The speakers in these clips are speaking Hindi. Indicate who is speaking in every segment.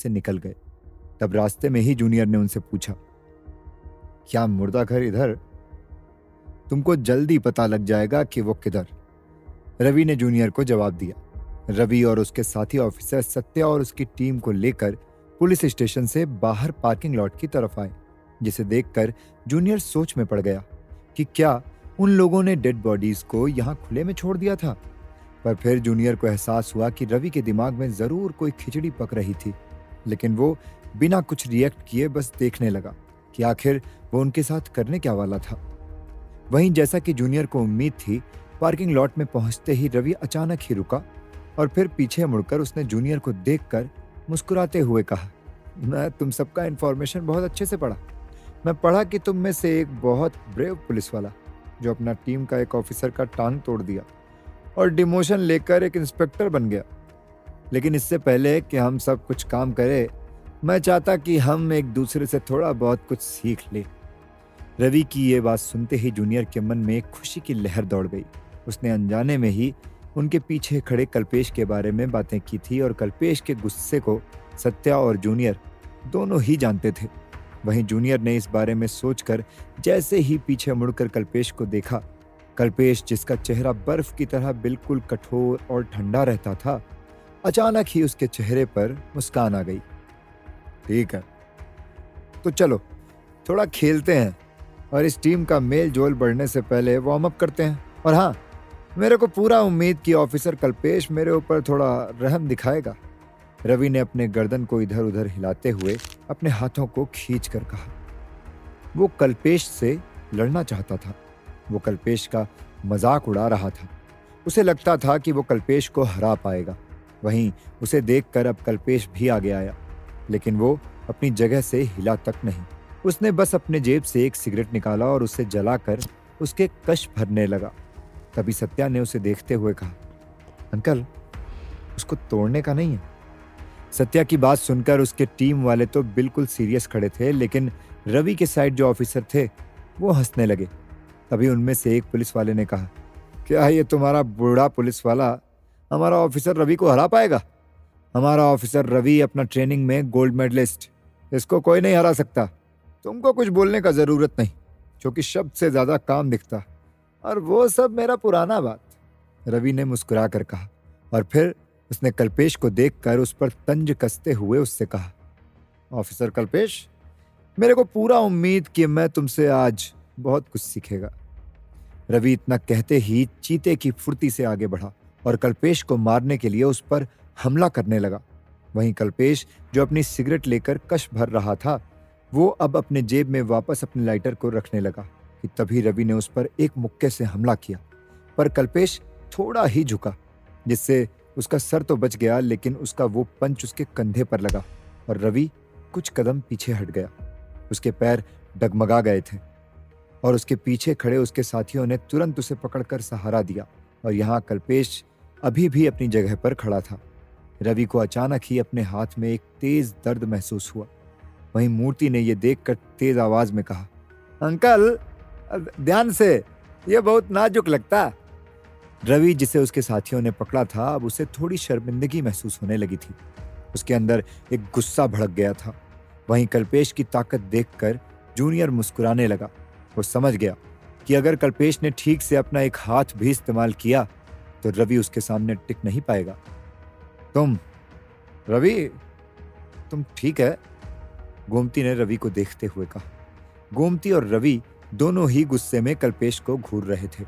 Speaker 1: से निकल गए। तब रास्ते में ही जूनियर ने उनसे पूछा, क्या मुर्दा घर इधर? तुमको जल्दी पता लग जाएगा कि वो किधर। रवि ने जूनियर को जवाब दिया। रवि और उसके साथी ऑफिसर सत्या और उसकी टीम को लेकर पुलिस स्टेशन से बाहर पार्किंग लॉट की तरफ आए, जिसे देखकर जूनियर सोच में पड़ गया कि क्या उन लोगों ने डेड बॉडीज को यहां खुले में छोड़ दिया था। पर फिर जूनियर को एहसास हुआ कि रवि के दिमाग में जरूर कोई खिचड़ी पक रही थी, लेकिन वो बिना कुछ रिएक्ट किए बस देखने लगा कि आखिर वो उनके साथ करने क्या वाला था। वहीं जैसा कि जूनियर को उम्मीद थी, पार्किंग लॉट में पहुंचते ही रवि अचानक ही रुका और फिर पीछे मुड़कर उसने जूनियर को देखकर मुस्कुराते हुए कहा, मैं तुम सबका इन्फॉर्मेशन बहुत अच्छे से पढ़ा। मैं पढ़ा कि तुम में से एक बहुत ब्रेव पुलिस वाला जो अपना टीम का एक ऑफिसर का टांग तोड़ दिया और डिमोशन लेकर एक इंस्पेक्टर बन गया। लेकिन इससे पहले कि हम सब कुछ काम करें, मैं चाहता कि हम एक दूसरे से थोड़ा बहुत कुछ सीख ले। रवि की ये बात सुनते ही जूनियर के मन में एक खुशी की लहर दौड़ गई। उसने अनजाने में ही उनके पीछे खड़े कल्पेश के बारे में बातें की थी और कल्पेश के गुस्से को सत्या और जूनियर दोनों ही जानते थे। वहीं जूनियर ने इस बारे में सोचकर जैसे ही पीछे मुड़कर कल्पेश को देखा, कल्पेश जिसका चेहरा बर्फ की तरह बिल्कुल कठोर और ठंडा रहता था, अचानक ही उसके चेहरे पर मुस्कान आ गई। ठीक है, तो चलो थोड़ा खेलते हैं और इस टीम का मेल जोल बढ़ने से पहले वार्म अप करते हैं। और हाँ, मेरे को पूरा उम्मीद कि ऑफिसर कल्पेश मेरे ऊपर थोड़ा रहम दिखाएगा। रवि ने अपने गर्दन को इधर उधर हिलाते हुए अपने हाथों को खींच कर कहा। वो कल्पेश से लड़ना चाहता था। वो कल्पेश का मजाक उड़ा रहा था। उसे लगता था कि वो कल्पेश को हरा पाएगा। वहीं उसे देखकर अब कल्पेश भी आगे आया, लेकिन वो अपनी जगह से हिला तक नहीं। उसने बस अपने जेब से एक सिगरेट निकाला और उसे जलाकर उसके कश भरने लगा। तभी सत्या ने उसे देखते हुए कहा, अंकल, उसको तोड़ने का नहीं है। सत्या की बात सुनकर उसके टीम वाले तो बिल्कुल सीरियस खड़े थे, लेकिन रवि के साइड जो ऑफिसर थे वो हंसने लगे। तभी उनमें से एक पुलिस वाले ने कहा, क्या ये तुम्हारा बूढ़ा पुलिस वाला हमारा ऑफिसर रवि को हरा पाएगा? हमारा ऑफिसर रवि अपना ट्रेनिंग में गोल्ड मेडलिस्ट, इसको कोई नहीं हरा सकता। तुमको कुछ बोलने का जरूरत नहीं, क्योंकि शब्द से ज्यादा काम दिखता, और वो सब मेरा पुराना बात। रवि ने मुस्कुरा कर कहा और फिर उसने कल्पेश को देखकर उस पर तंज कसते हुए उससे कहा, ऑफिसर कल्पेश, मेरे को पूरा उम्मीद कि मैं तुमसे आज बहुत कुछ सीखेगा। रवि इतना कहते ही चीते की फुर्ती से आगे बढ़ा और कल्पेश को मारने के लिए उस पर हमला करने लगा। वहीं कल्पेश जो अपनी सिगरेट लेकर कश भर रहा था, वो अब अपने जेब में वापस अपने लाइटर को रखने लगा कि तभी रवि ने उस पर एक मुक्के से हमला किया। पर कल्पेश थोड़ा ही झुका, जिससे उसका सर तो बच गया, लेकिन उसका वो पंच उसके कंधे पर लगा और रवि कुछ कदम पीछे हट गया। उसके पैर डगमगा गए थे और उसके पीछे खड़े उसके साथियों ने तुरंत उसे पकड़कर सहारा दिया और यहाँ कल्पेश अभी भी अपनी जगह पर खड़ा था। रवि को अचानक ही अपने हाथ में एक तेज दर्द महसूस हुआ। वहीं मूर्ति ने यह देखकर तेज आवाज में कहा, अंकल, ध्यान से, यह बहुत नाजुक लगता। रवि जिसे उसके साथियों ने पकड़ा था, अब उसे थोड़ी शर्मिंदगी महसूस होने लगी थी। उसके अंदर एक गुस्सा भड़क गया था। वहीं कल्पेश की ताकत देखकर जूनियर मुस्कुराने लगा। वो समझ गया कि अगर कल्पेश ने ठीक से अपना एक हाथ भी इस्तेमाल किया तो रवि उसके सामने टिक नहीं पाएगा। रवि, तुम ठीक है? गोमती ने रवि को देखते हुए कहा। गोमती और रवि दोनों ही गुस्से में कल्पेश को घूर रहे थे।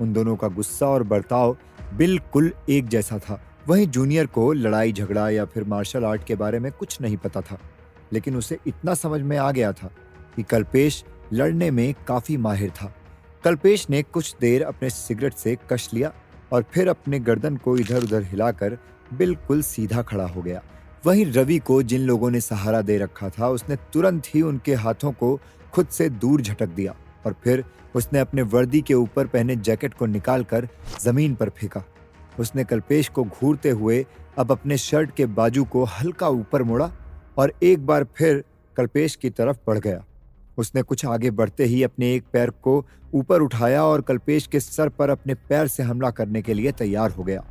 Speaker 1: उन दोनों का गुस्सा और बर्ताव बिल्कुल एक जैसा था। वहीं जूनियर को लड़ाई झगड़ा या फिर मार्शल आर्ट के बारे में कुछ नहीं पता था, लेकिन उसे इतना समझ में आ गया था कि कल्पेश लड़ने में काफी माहिर था। कल्पेश ने कुछ देर अपने सिगरेट से कश लिया और फिर अपने गर्दन को इधर उधर हिलाकर बिल्कुल सीधा खड़ा हो गया। वहीं रवि को जिन लोगों ने सहारा दे रखा था, उसने तुरंत ही उनके हाथों को खुद से दूर झटक दिया और फिर उसने अपने वर्दी के ऊपर पहने जैकेट को निकालकर जमीन पर फेंका। उसने कल्पेश को घूरते हुए अब अपने शर्ट के बाजू को हल्का ऊपर मोड़ा और एक बार फिर कल्पेश की तरफ बढ़ गया। उसने कुछ आगे बढ़ते ही अपने एक पैर को ऊपर उठाया और कल्पेश के सर पर अपने पैर से हमला करने के लिए तैयार हो गया,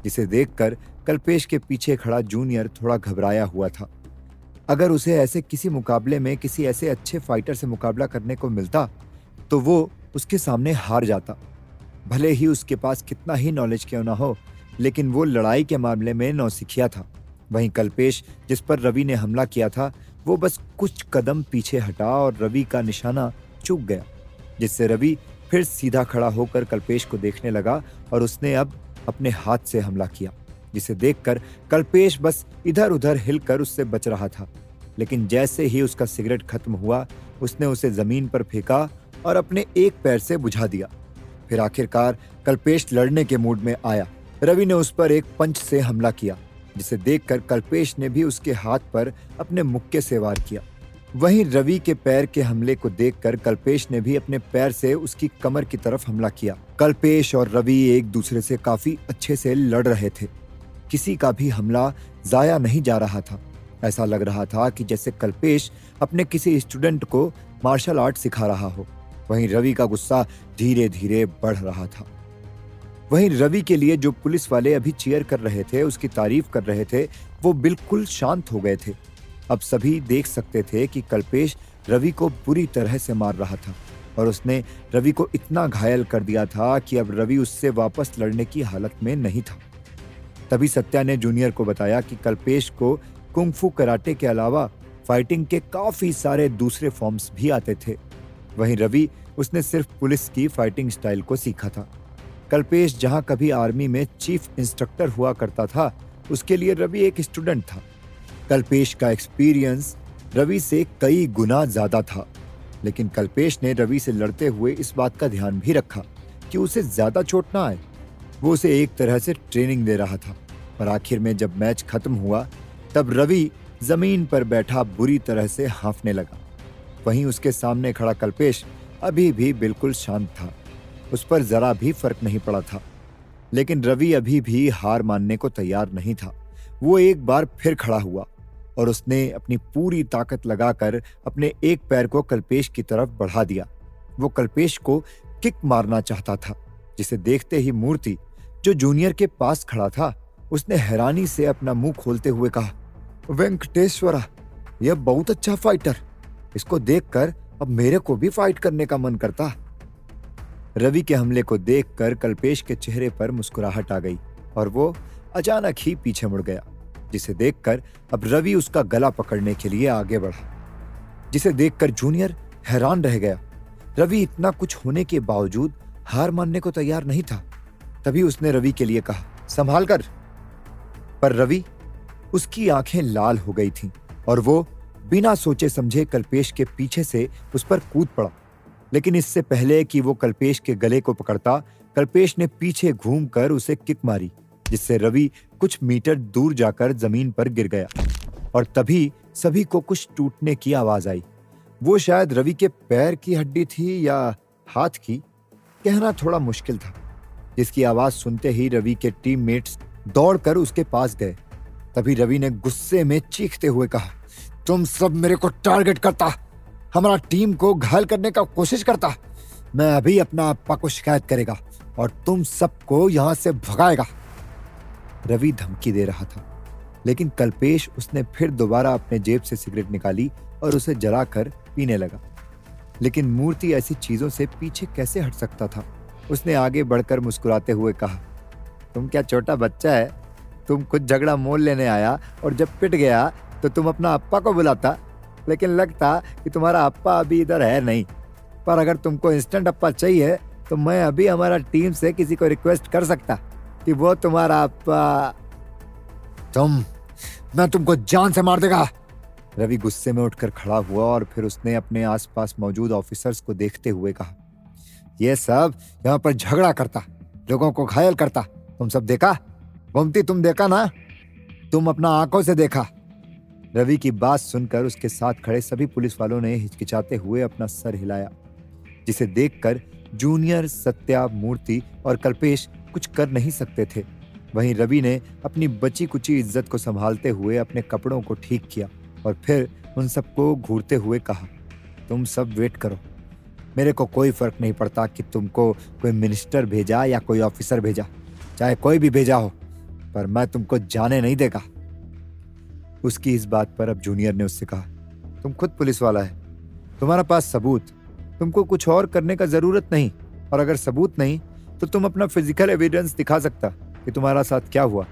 Speaker 1: जिसे देखकर कल्पेश के पीछे खड़ा जूनियर थोड़ा घबराया हुआ था। अगर उसे ऐसे किसी मुकाबले में किसी ऐसे अच्छे फाइटर से मुकाबला करने को मिलता तो वो उसके सामने हार जाता। भले ही उसके पास कितना ही नॉलेज क्यों ना हो, लेकिन वो लड़ाई के मामले में नौसिखिया था। वहीं कल्पेश, जिस पर रवि ने हमला किया था, वो बस कुछ कदम पीछे हटा और रवि का निशाना चूक गया, जिससे रवि फिर सीधा खड़ा होकर कल्पेश को देखने लगा और उसने अब अपने हाथ से हमला किया, जिसे देखकर कल्पेश बस इधर उधर हिलकर उससे बच रहा था। लेकिन जैसे ही उसका सिगरेट खत्म हुआ, उसने उसे जमीन पर फेंका और अपने एक पैर से बुझा दिया। फिर आखिरकार कल्पेश लड़ने के मूड में आया। रवि ने उस पर एक पंच से हमला किया, जिसे देखकर कल्पेश ने भी उसके हाथ पर अपने मुक्के से वार किया। वहीं रवि के पैर के हमले को देखकर कल्पेश ने भी अपने पैर से उसकी कमर की तरफ हमला किया। कल्पेश और रवि एक दूसरे से काफी अच्छे से लड़ रहे थे। किसी का भी हमला जाया नहीं जा रहा था। ऐसा लग रहा था कि जैसे कल्पेश अपने किसी स्टूडेंट को मार्शल आर्ट सिखा रहा हो। वहीं रवि का गुस्सा धीरे धीरे बढ़ रहा था। वहीं रवि के लिए जो पुलिस वाले अभी चीयर कर रहे थे, उसकी तारीफ कर रहे थे, वो बिल्कुल शांत हो गए थे। अब सभी देख सकते थे कि कल्पेश रवि को बुरी तरह से मार रहा था और उसने रवि को इतना घायल कर दिया था कि अब रवि उससे वापस लड़ने की हालत में नहीं था। तभी सत्या ने जूनियर को बताया कि कल्पेश को कुंग-फू कराटे के अलावा फाइटिंग के काफी सारे दूसरे फॉर्म्स भी आते थे। वहीं रवि, उसने सिर्फ पुलिस की फाइटिंग स्टाइल को सीखा था। कल्पेश जहां कभी आर्मी में चीफ इंस्ट्रक्टर हुआ करता था, उसके लिए रवि एक स्टूडेंट था। कल्पेश का एक्सपीरियंस रवि से कई गुना ज्यादा था, लेकिन कल्पेश ने रवि से लड़ते हुए इस बात का ध्यान भी रखा कि उसे ज्यादा चोट ना आए। वो उसे एक तरह से ट्रेनिंग दे रहा था। और आखिर में जब मैच खत्म हुआ, तब रवि जमीन पर बैठा बुरी तरह से हांफने लगा। वहीं उसके सामने खड़ा कल्पेश अभी भी बिल्कुल शांत था। उस पर जरा भी फर्क नहीं पड़ा था। लेकिन रवि अभी भी हार मानने को तैयार नहीं था। वो एक बार फिर खड़ा हुआ और उसने अपनी पूरी ताकत लगाकर अपने एक पैर को कल्पेश की तरफ बढ़ा दिया। वो कल्पेश को किक मारना चाहता था, जिसे देखते ही मूर्ति, जो जूनियर के पास खड़ा था, उसने हैरानी से अपना मुंह खोलते हुए कहा, वेंकटेश्वरा, यह बहुत अच्छा फाइटर। इसको देखकर अब मेरे को भी फाइट करने का मन करता। रवि के हमले को देखकर कल्पेश के चेहरे पर मुस्कुराहट आ गई और वो अचानक ही पीछे मुड़ गया, जिसे देखकर अब रवि उसका गला पकड़ने के लिए आगे बढ़ा, जिसे देखकर जूनियर हैरान रह गया। रवि इतना कुछ होने के बावजूद हार मानने को तैयार नहीं था। तभी उसने रवि के लिए कहा, संभाल कर। पर रवि, उसकी आंखें लाल हो गई थीं और वो बिना सोचे समझे कल्पेश के पीछे से उस पर कूद पड़ा। लेकिन इससे पहले कि वो कल्पेश के गले को पकड़ता, कल्पेश ने पीछे घूमकर उसे किक मारी, जिससे रवि कुछ मीटर दूर जाकर जमीन पर गिर गया। और तभी सभी को कुछ टूटने की आवाज आई। वो शायद रवि के पैर की हड्डी थी या हाथ की, कहना थोड़ा मुश्किल था। जिसकी आवाज सुनते ही रवि के टीममेट्स दौड़कर उसके पास गए। तभी रवि ने गुस्से में चीखते हुए कहा, तुम सब मेरे को टारगेट करता, हमारा टीम को घायल करने का कोशिश करता। मैं अभी अपना अप्पा को शिकायत करेगा और तुम सबको यहां से भगाएगा। रवि धमकी दे रहा था, लेकिन कल्पेश, उसने फिर दोबारा अपने जेब से सिगरेट निकाली और उसे जलाकर पीने लगा। लेकिन मूर्ति ऐसी चीजों से पीछे कैसे हट सकता था। उसने आगे बढ़कर मुस्कुराते हुए कहा, तुम क्या छोटा बच्चा है? तुम कुछ झगड़ा मोल लेने आया और जब पिट गया तो तुम अपना अप्पा को बुलाता। लेकिन लगता कि तुम्हारा अप्पा अभी इधर है नहीं। पर अगर तुमको इंस्टेंट अप्पा चाहिए तो मैं अभी हमारा टीम से किसी को रिक्वेस्ट कर सकता कि वो तुम्हारा अप्पा। मैं तुमको जान से मार देगा। रवि गुस्से में उठकर खड़ा हुआ और फिर उसने अपने आसपास मौजूद ऑफिसर्स को देखते हुए कहा, ये सब यहाँ पर झगड़ा करता, लोगों को घायल करता, तुम सब देखा? गोमती, तुम देखा ना? तुम अपना आंखों से देखा। रवि की बात सुनकर उसके साथ खड़े सभी पुलिस वालों ने हिचकिचाते हुए अपना सर हिलाया, जिसे देखकर जूनियर, सत्या, मूर्ति और कल्पेश कुछ कर नहीं सकते थे। वहीं रवि ने अपनी बची कुची इज्जत को संभालते हुए अपने कपड़ों को ठीक किया और फिर उन सबको घूरते हुए कहा, तुम सब वेट करो। मेरे को कोई फर्क नहीं पड़ता कि तुमको कोई मिनिस्टर भेजा या कोई ऑफिसर भेजा, चाहे कोई भी भेजा हो, पर मैं तुमको जाने नहीं देगा। उसकी इस बात पर अब जूनियर ने उससे कहा, तुम खुद पुलिस वाला है, तुम्हारा पास सबूत, तुमको कुछ और करने का जरूरत नहीं, और अगर सबूत नहीं तो तुम अपना फिजिकल एविडेंस दिखा सकता कि तुम्हारा साथ क्या हुआ।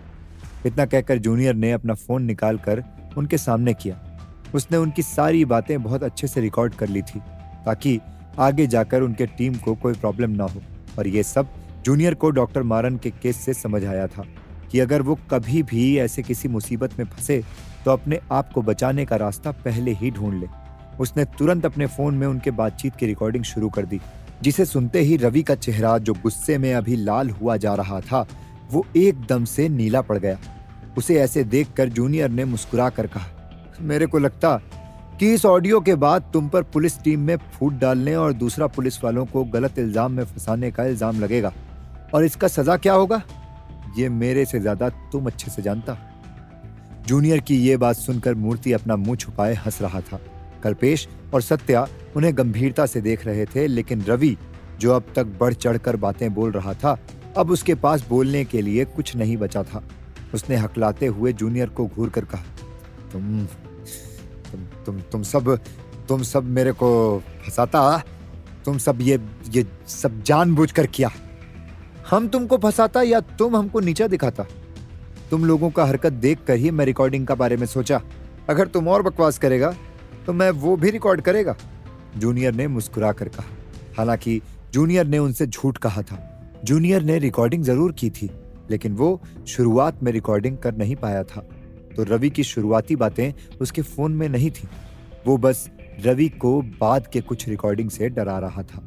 Speaker 1: इतना कहकर जूनियर ने अपना फोन निकाल कर उनके सामने किया। उसने उनकी सारी बातें बहुत अच्छे से रिकॉर्ड कर ली थी ताकि आगे जाकर उनके टीम को कोई प्रॉब्लम ना हो। और ये सब जूनियर को डॉक्टर मारन के केस से समझ आया था कि अगर वो कभी भी ऐसे किसी मुसीबत में फंसे तो अपने आप को बचाने का रास्ता पहले ही ढूंढ ले। उसने तुरंत अपने फोन में उनके बातचीत की रिकॉर्डिंग शुरू कर दी, जिसे सुनते ही रवि का चेहरा, जो गुस्से में अभी लाल हुआ जा रहा था, वो एकदम से नीला पड़ गया। उसे ऐसे देखकर जूनियर ने मुस्कुरा कर कहा, मेरे को लगता कि इस ऑडियो के बाद तुम पर पुलिस टीम में फूट डालने और दूसरा पुलिस वालों को गलत इल्जाम में फंसाने का इल्जाम लगेगा, और इसका सजा क्या होगा ये मेरे से ज्यादा तुम अच्छे से जानता। जूनियर की ये बात सुनकर मूर्ति अपना मुंह छुपाए हंस रहा था। कल्पेश और सत्या उन्हें गंभीरता से देख रहे थे, लेकिन रवि, जो अब तक बढ़ चढ़कर बातें बोल रहा था, अब उसके पास बोलने के लिए कुछ नहीं बचा था। उसने हकलाते हुए जूनियर को घूर कर कहा, तुम सब मेरे को फंसाता, तुम सब ये सब जानबूझकर किया। हम तुमको फंसाता या तुम हमको नीचा दिखाता? तुम लोगों का हरकत देखकर ही मैं रिकॉर्डिंग का बारे में सोचा। अगर तुम और बकवास करेगा तो मैं वो भी रिकॉर्ड करेगा, जूनियर ने मुस्कुरा कर कहा। हालांकि जूनियर ने उनसे झूठ कहा था। जूनियर ने रिकॉर्डिंग जरूर की थी, लेकिन वो शुरुआत में रिकॉर्डिंग कर नहीं पाया था। तो रवि की शुरुआती बातें उसके फोन में नहीं थी। वो बस रवि को बाद के कुछ रिकॉर्डिंग से डरा रहा था।